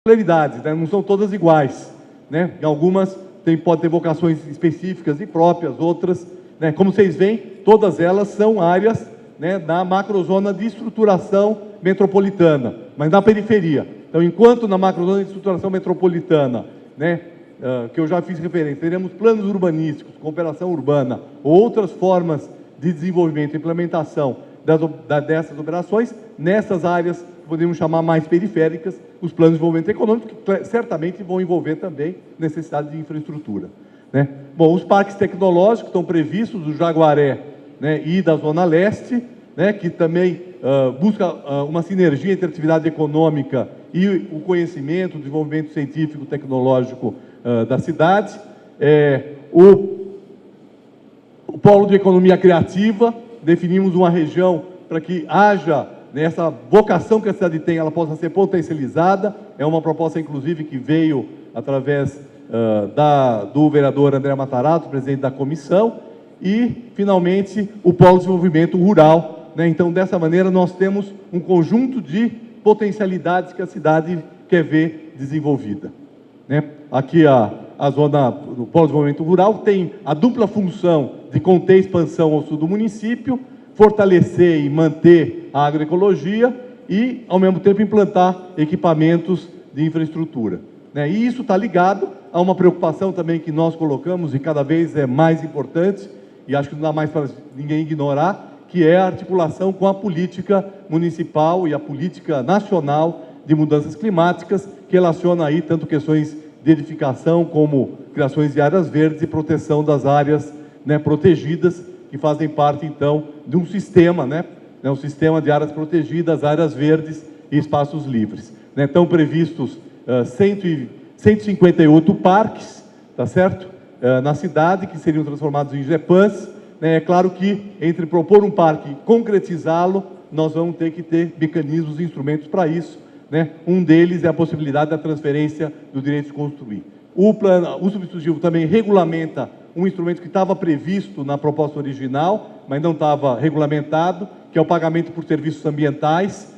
peculiaridades, né? Não são todas iguais, né? Algumas podem ter vocações específicas e próprias, outras, né? Como vocês veem, todas elas são áreas, né, da macrozona de estruturação metropolitana, mas na periferia. Então, enquanto na macrozona de estruturação metropolitana, né, que eu já fiz referência, teremos planos urbanísticos, cooperação urbana, outras formas de desenvolvimento e implementação dessas operações, nessas áreas podemos chamar mais periféricas, os planos de desenvolvimento econômico, que certamente vão envolver também necessidade de infraestrutura, né? Bom, os parques tecnológicos estão previstos do Jaguaré, né, e da Zona Leste, né, que também busca uma sinergia entre a atividade econômica e o conhecimento, o desenvolvimento científico, tecnológico da cidade. O polo de economia criativa, definimos uma região para que haja, né, essa vocação que a cidade tem, ela possa ser potencializada. É uma proposta, inclusive, que veio através do vereador André Matarato, presidente da comissão, e, finalmente, o polo de desenvolvimento rural, né? Então, dessa maneira, nós temos um conjunto de potencialidades que a cidade quer ver desenvolvida, né? Aqui a zona do polo de desenvolvimento rural tem a dupla função de conter expansão ao sul do município, fortalecer e manter a agroecologia e, ao mesmo tempo, implantar equipamentos de infraestrutura, né? E isso está ligado a uma preocupação também que nós colocamos e cada vez é mais importante, e acho que não dá mais para ninguém ignorar, que é a articulação com a política municipal e a política nacional de mudanças climáticas, que relaciona aí tanto questões de edificação como criações de áreas verdes e proteção das áreas, né, protegidas, que fazem parte, então, de um sistema, né, um sistema de áreas protegidas, áreas verdes e espaços livres, né? Estão previstos 158 parques, tá certo? Na cidade, que seriam transformados em GEPANs, né? É claro que, entre propor um parque e concretizá-lo, nós vamos ter que ter mecanismos e instrumentos para isso, né? Um deles é a possibilidade da transferência do direito de construir. O substitutivo também regulamenta um instrumento que estava previsto na proposta original, mas não estava regulamentado, que é o pagamento por serviços ambientais,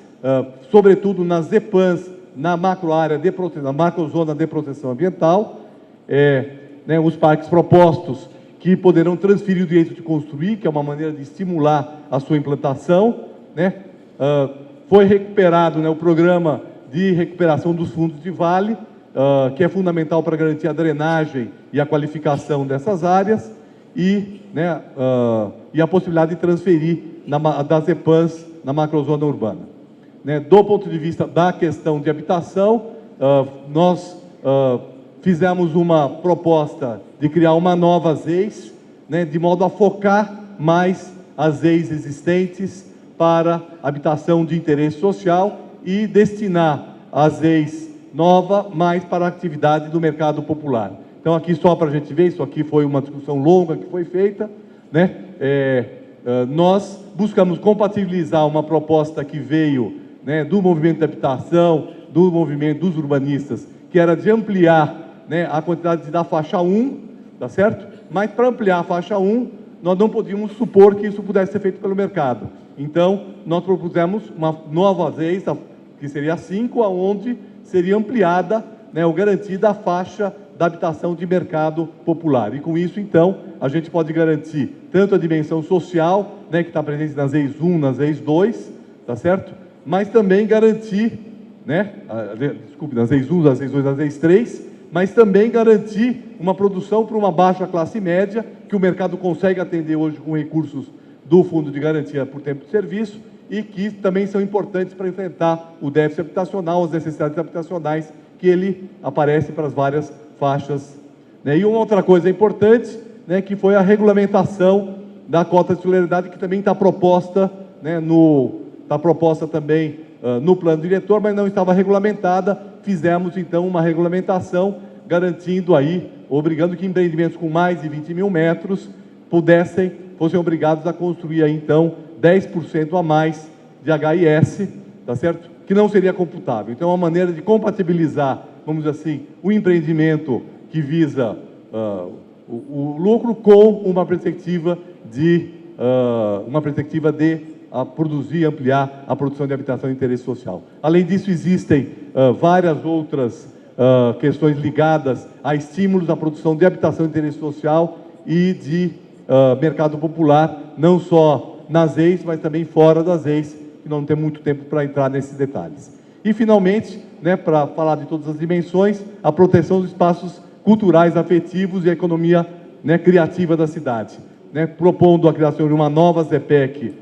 sobretudo nas ZEPANs, na macroárea de proteção, na macrozona de proteção ambiental, né, os parques propostos que poderão transferir o direito de construir, que é uma maneira de estimular a sua implantação, né? Foi recuperado, né, o programa de recuperação dos fundos de vale, que é fundamental para garantir a drenagem e a qualificação dessas áreas, e, né, e a possibilidade de transferir das EPANs na macrozona urbana, né? Do ponto de vista da questão de habitação, nós fizemos uma proposta de criar uma nova ZEIS, né, de modo a focar mais as ZEIS existentes para habitação de interesse social e destinar a ZEIS nova mais para a atividade do mercado popular. Então, aqui só para a gente ver, isso aqui foi uma discussão longa que foi feita, né? Nós buscamos compatibilizar uma proposta que veio, né, do movimento de habitação, do movimento dos urbanistas, que era de ampliar, né, a quantidade da faixa 1, tá certo? Mas para ampliar a faixa 1, nós não podíamos supor que isso pudesse ser feito pelo mercado. Então, nós propusemos uma nova ZEIS, que seria a 5, onde seria ampliada, né, ou garantida a faixa da habitação de mercado popular. E com isso, então, a gente pode garantir tanto a dimensão social, né, que está presente na ZEIS 1, na ZEIS 2, tá certo? Mas também garantir, né, na ZEIS 1, na ZEIS 2, na ZEIS 3, mas também garantir uma produção para uma baixa classe média, que o mercado consegue atender hoje com recursos do Fundo de Garantia por Tempo de Serviço, e que também são importantes para enfrentar o déficit habitacional, as necessidades habitacionais que ele aparece para as várias faixas, né? E uma outra coisa importante, né, que foi a regulamentação da cota de solidariedade, que também está proposta, né, está proposta também no plano diretor, mas não estava regulamentada. Fizemos, então, uma regulamentação, garantindo aí, obrigando que empreendimentos com mais de 20 mil metros fossem obrigados a construir aí, então, 10% a mais de HIS, tá certo? Que não seria computável. Então, é uma maneira de compatibilizar, vamos dizer assim, o empreendimento que visa o lucro com uma perspectiva de a produzir e ampliar a produção de habitação de interesse social. Além disso, existem várias outras questões ligadas a estímulos à produção de habitação de interesse social e de mercado popular, não só nas EIs, mas também fora das EIs, que não tem muito tempo para entrar nesses detalhes. E, finalmente, né, para falar de todas as dimensões, a proteção dos espaços culturais, afetivos e a economia, né, criativa da cidade, né, propondo a criação de uma nova ZPEC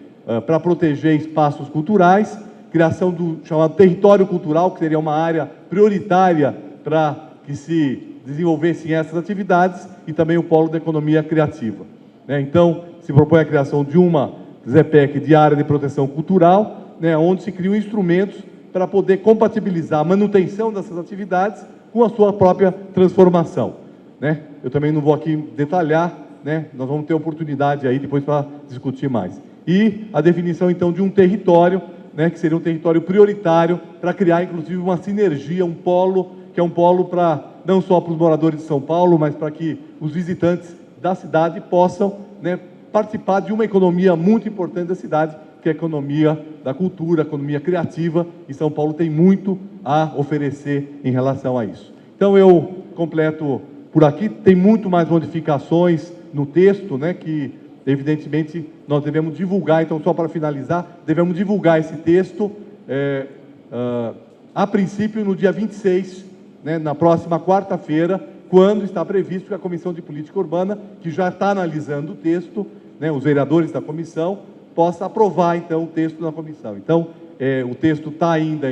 para proteger espaços culturais, criação do chamado território cultural, que seria uma área prioritária para que se desenvolvessem essas atividades, e também o polo da economia criativa, né. Então, se propõe a criação de uma ZPEC de área de proteção cultural, né, onde se criam instrumentos para poder compatibilizar a manutenção dessas atividades com a sua própria transformação, né. Eu também não vou aqui detalhar, né, nós vamos ter oportunidade aí depois para discutir mais. E a definição, então, de um território, né, que seria um território prioritário para criar, inclusive, uma sinergia, um polo, que é um polo para, não só para os moradores de São Paulo, mas para que os visitantes da cidade possam, né, participar de uma economia muito importante da cidade, que é a economia da cultura, a economia criativa, e São Paulo tem muito a oferecer em relação a isso. Então, eu completo por aqui. Tem muito mais modificações no texto, né, que, evidentemente, nós devemos divulgar. Então, só para finalizar, devemos divulgar esse texto, a princípio, no dia 26, né, na próxima quarta-feira, quando está previsto que a Comissão de Política Urbana, que já está analisando o texto, né, os vereadores da comissão, possa aprovar, então, o texto na comissão. Então, o texto está ainda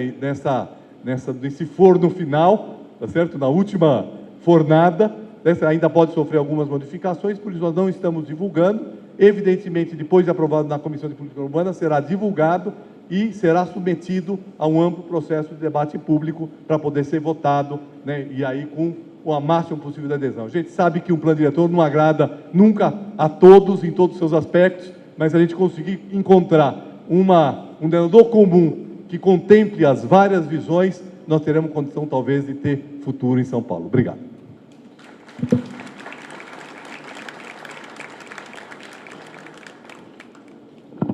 nesse forno final, tá certo? Na última fornada, né, ainda pode sofrer algumas modificações, por isso nós não estamos divulgando. Evidentemente, depois de aprovado na Comissão de Política Urbana, será divulgado e será submetido a um amplo processo de debate público para poder ser votado, né, e aí com a máxima possível de adesão. A gente sabe que um plano diretor não agrada nunca a todos, em todos os seus aspectos, mas a gente conseguir encontrar um denominador comum que contemple as várias visões, nós teremos condição, talvez, de ter futuro em São Paulo. Obrigado.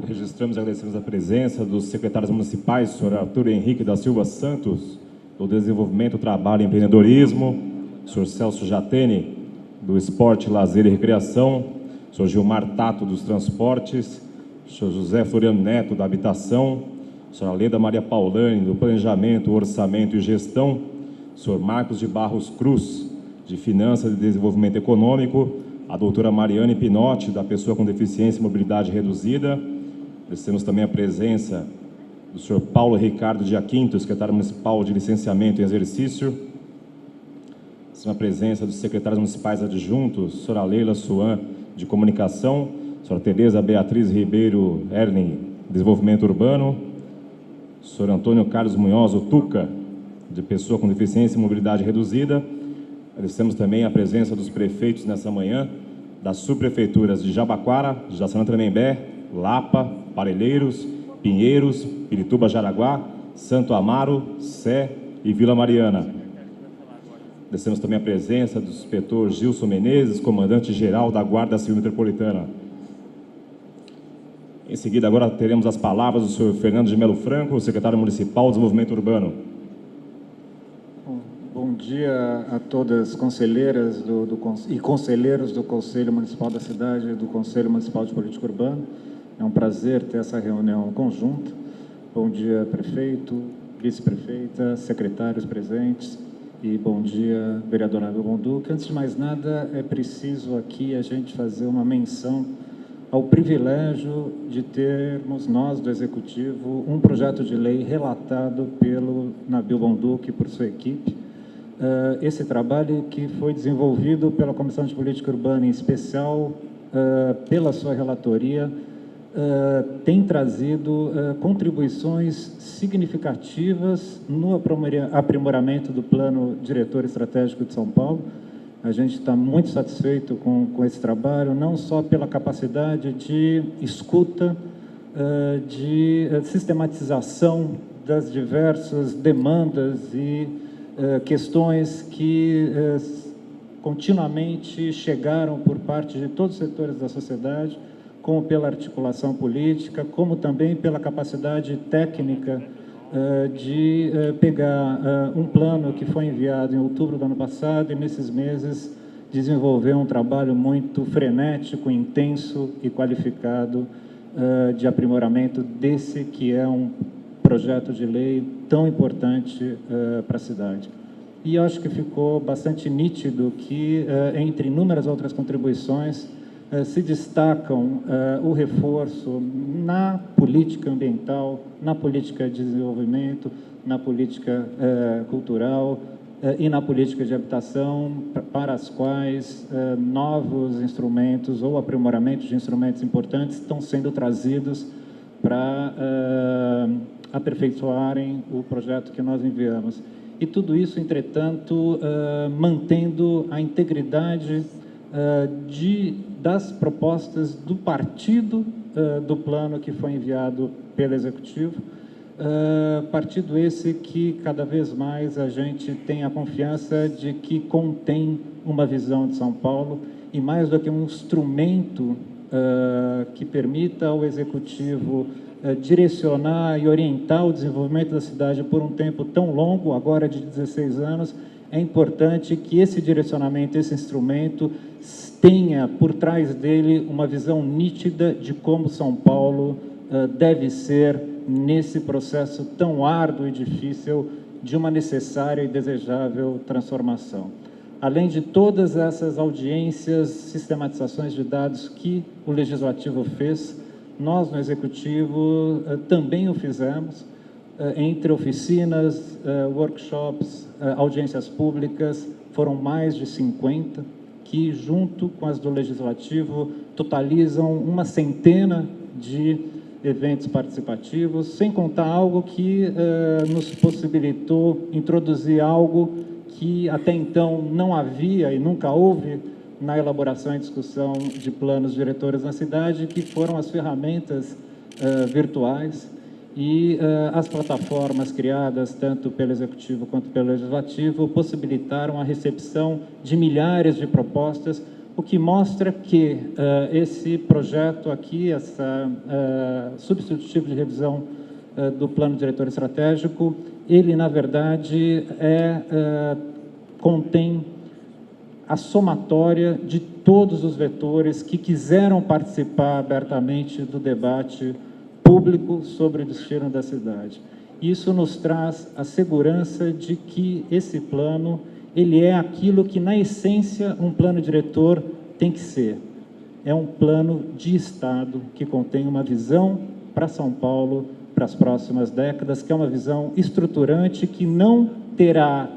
Registramos e agradecemos a presença dos secretários municipais, senhor Arthur Henrique da Silva Santos, do Desenvolvimento, Trabalho e Empreendedorismo, senhor Celso Jatene, do Esporte, Lazer e Recreação, senhor Gilmar Tato, dos Transportes, senhor José Floriano Neto, da Habitação, senhora Leda Maria Paulani, do Planejamento, Orçamento e Gestão, senhor Marcos de Barros Cruz, de Finanças e Desenvolvimento Econômico, a doutora Mariane Pinotti, da Pessoa com Deficiência e Mobilidade Reduzida. Temos também a presença do senhor Paulo Ricardo de Aquinto, secretário municipal de Licenciamento em Exercício. Temos a presença dos secretários municipais adjuntos, senhora Leila Suan, de Comunicação, senhora Tereza Beatriz Ribeiro Erling, Desenvolvimento Urbano, senhor Antônio Carlos Munhoz, o Tuca, de Pessoa com Deficiência e Mobilidade Reduzida. Agradecemos também a presença dos prefeitos nessa manhã, das subprefeituras de Jabaquara, Jaçanã Tremembé, Lapa, Parelheiros, Pinheiros, Pirituba, Jaraguá, Santo Amaro, Sé e Vila Mariana. Agradecemos também a presença do inspetor Gilson Menezes, comandante-geral da Guarda Civil Metropolitana. Em seguida, agora teremos as palavras do senhor Fernando de Melo Franco, secretário municipal de Desenvolvimento Urbano. Bom dia a todas conselheiras e conselheiros do Conselho Municipal da Cidade e do Conselho Municipal de Política Urbana. É um prazer ter essa reunião conjunta. Bom dia, prefeito, vice-prefeita, secretários presentes e bom dia, vereador Abel Bonduque. Antes de mais nada, é preciso aqui a gente fazer uma menção ao privilégio de termos nós, do Executivo, um projeto de lei relatado pelo Nabil Bonduque e por sua equipe. Esse trabalho que foi desenvolvido pela Comissão de Política Urbana, em especial pela sua relatoria, tem trazido contribuições significativas no aprimoramento do Plano Diretor Estratégico de São Paulo. A gente está muito satisfeito com esse trabalho, não só pela capacidade de escuta, de sistematização das diversas demandas e questões que continuamente chegaram por parte de todos os setores da sociedade, como pela articulação política, como também pela capacidade técnica de pegar um plano que foi enviado em outubro do ano passado e, nesses meses, desenvolver um trabalho muito frenético, intenso e qualificado de aprimoramento desse que é um projeto de lei tão importante para a cidade. E eu acho que ficou bastante nítido que, entre inúmeras outras contribuições, se destacam o reforço na política ambiental, na política de desenvolvimento, na política cultural e na política de habitação, para as quais novos instrumentos ou aprimoramentos de instrumentos importantes estão sendo trazidos para aperfeiçoarem o projeto que nós enviamos. E tudo isso, entretanto, mantendo a integridade das propostas do partido do plano que foi enviado pelo Executivo, partido esse que cada vez mais a gente tem a confiança de que contém uma visão de São Paulo e mais do que um instrumento que permita ao Executivo direcionar e orientar o desenvolvimento da cidade por um tempo tão longo, agora de 16 anos, é importante que esse direcionamento, esse instrumento, tenha por trás dele uma visão nítida de como São Paulo deve ser nesse processo tão árduo e difícil de uma necessária e desejável transformação. Além de todas essas audiências, sistematizações de dados que o Legislativo fez, nós, no Executivo, também o fizemos, entre oficinas, workshops, audiências públicas, foram mais de 50, que, junto com as do Legislativo, totalizam uma centena de eventos participativos, sem contar algo que nos possibilitou introduzir algo que até então não havia e nunca houve na elaboração e discussão de planos diretores na cidade, que foram as ferramentas virtuais e as plataformas criadas tanto pelo Executivo quanto pelo Legislativo possibilitaram a recepção de milhares de propostas, o que mostra que esse projeto aqui, essa substitutivo de revisão do Plano Diretor Estratégico, ele, na verdade, contém a somatória de todos os vetores que quiseram participar abertamente do debate público sobre o destino da cidade. Isso nos traz a segurança de que esse plano, ele é aquilo que, na essência, um plano diretor tem que ser. É um plano de Estado que contém uma visão para São Paulo, para as próximas décadas, que é uma visão estruturante que não terá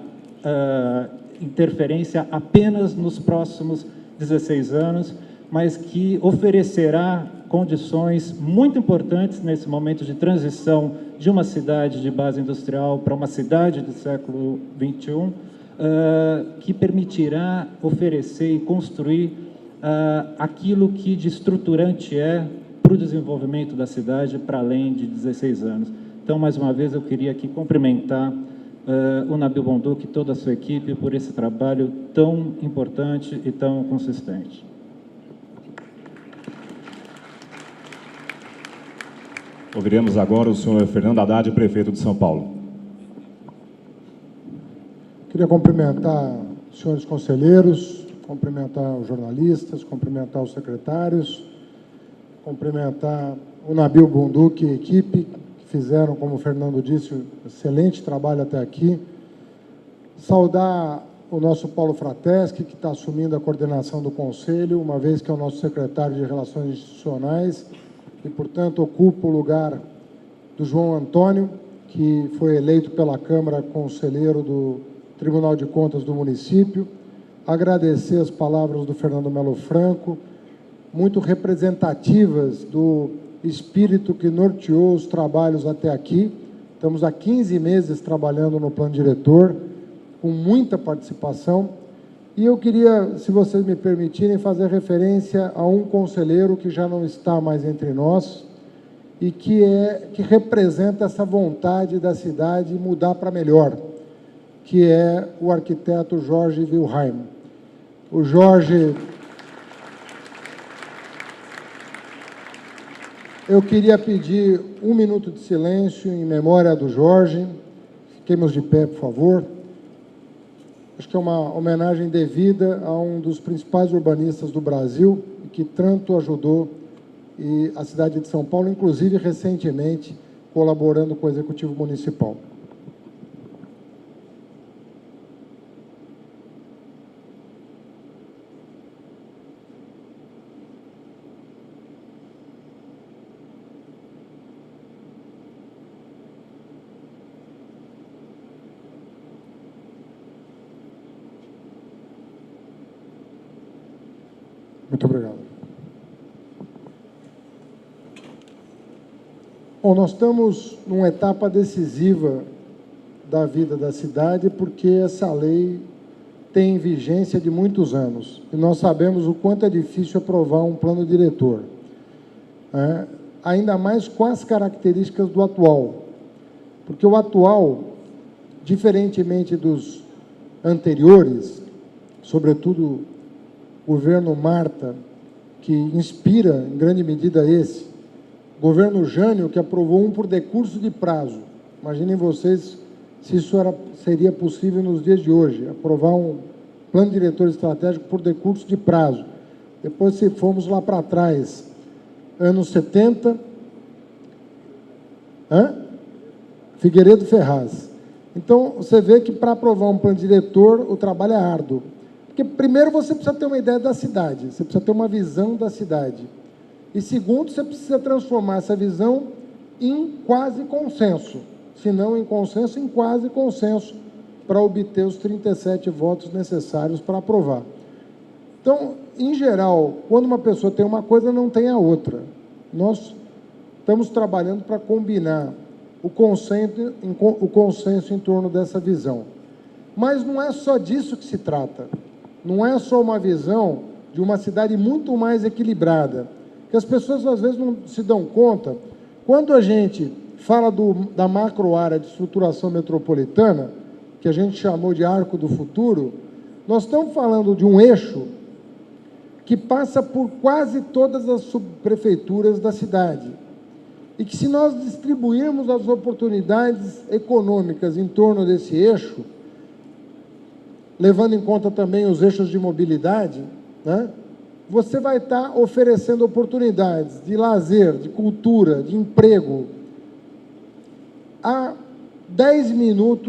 interferência apenas nos próximos 16 anos, mas que oferecerá condições muito importantes nesse momento de transição de uma cidade de base industrial para uma cidade do século XXI, que permitirá oferecer e construir aquilo que de estruturante para o desenvolvimento da cidade para além de 16 anos. Então, mais uma vez, eu queria aqui cumprimentar o Nabil Bonduque e toda a sua equipe por esse trabalho tão importante e tão consistente. Ouviremos agora o senhor Fernando Haddad, prefeito de São Paulo. Queria cumprimentar os senhores conselheiros, cumprimentar os jornalistas, cumprimentar os secretários, cumprimentar o Nabil Bonduque e a equipe, que fizeram, como o Fernando disse, um excelente trabalho até aqui. Saudar o nosso Paulo Frateschi, que está assumindo a coordenação do Conselho, uma vez que é o nosso secretário de Relações Institucionais, e, portanto, ocupa o lugar do João Antônio, que foi eleito pela Câmara conselheiro do Tribunal de Contas do município. Agradecer as palavras do Fernando Melo Franco, muito representativas do espírito que norteou os trabalhos até aqui. Estamos há 15 meses trabalhando no plano diretor, com muita participação. E eu queria, se vocês me permitirem, fazer referência a um conselheiro que já não está mais entre nós e que representa essa vontade da cidade mudar para melhor, que é o arquiteto Jorge Wilhelm. O Jorge Eu queria pedir 1 minuto de silêncio em memória do Jorge. Fiquemos de pé, por favor. Acho que é uma homenagem devida a um dos principais urbanistas do Brasil, que tanto ajudou a cidade de São Paulo, inclusive recentemente colaborando com o Executivo Municipal. Muito obrigado. Bom, nós estamos numa etapa decisiva da vida da cidade, porque essa lei tem vigência de muitos anos. E nós sabemos o quanto é difícil aprovar um plano diretor. Ainda mais com as características do atual. Porque o atual, diferentemente dos anteriores, sobretudo o governo Marta, que inspira em grande medida esse, governo Jânio, que aprovou um por decurso de prazo. Imaginem vocês se isso seria possível nos dias de hoje, aprovar um plano diretor estratégico por decurso de prazo. Depois, se formos lá para trás, anos 70, Figueiredo Ferraz. Então, você vê que para aprovar um plano diretor, o trabalho é árduo. Porque, primeiro, você precisa ter uma ideia da cidade, você precisa ter uma visão da cidade. E, segundo, você precisa transformar essa visão em quase consenso. Se não em consenso, em quase consenso, para obter os 37 votos necessários para aprovar. Então, em geral, quando uma pessoa tem uma coisa, não tem a outra. Nós estamos trabalhando para combinar o consenso em torno dessa visão. Mas não é só disso que se trata. Não é só uma visão de uma cidade muito mais equilibrada, que as pessoas às vezes não se dão conta. Quando a gente fala da macro-área de estruturação metropolitana, que a gente chamou de Arco do Futuro, nós estamos falando de um eixo que passa por quase todas as subprefeituras da cidade. E que, se nós distribuirmos as oportunidades econômicas em torno desse eixo, levando em conta também os eixos de mobilidade, você vai estar oferecendo oportunidades de lazer, de cultura, de emprego, a 10 minutos